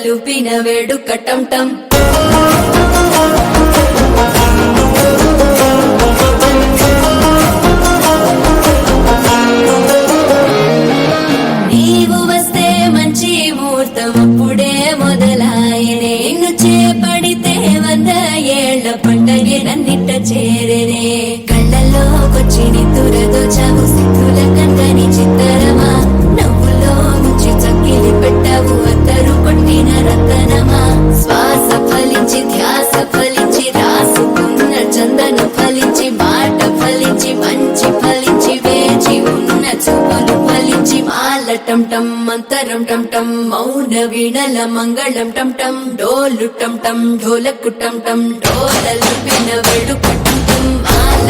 డోలలుపిన వేడుక టం టం నీవు వస్తే మంచి ముహూర్తం అప్పుడే మొదలాయనే నిన్ను చేపడితే 100 ఏళ్ల పండగే నన్నిట్ట చేరేనే కళ్ళల్లోకొచ్చి నిద్దురదోచావు సిద్ధుల కందని చిత్తరమా నవ్వులో ముంచి చక్కిలి పెట్టావు అత్తరు కొట్టిన రతనమా శ్వాస ఫలించి ధ్యాస ఫలించి రాసుకున్న చందను ఫలించి మాట ఫలించి మంచి ఫలించి వేచి ఉన్న చూపులు ఫలించి మాల టం టం మంతరం టం టం మౌన వీణల మంగళం టం టం డోలు టం టం ఢోలకు టం టం డోలలుపిన వేడుక టం టం మాల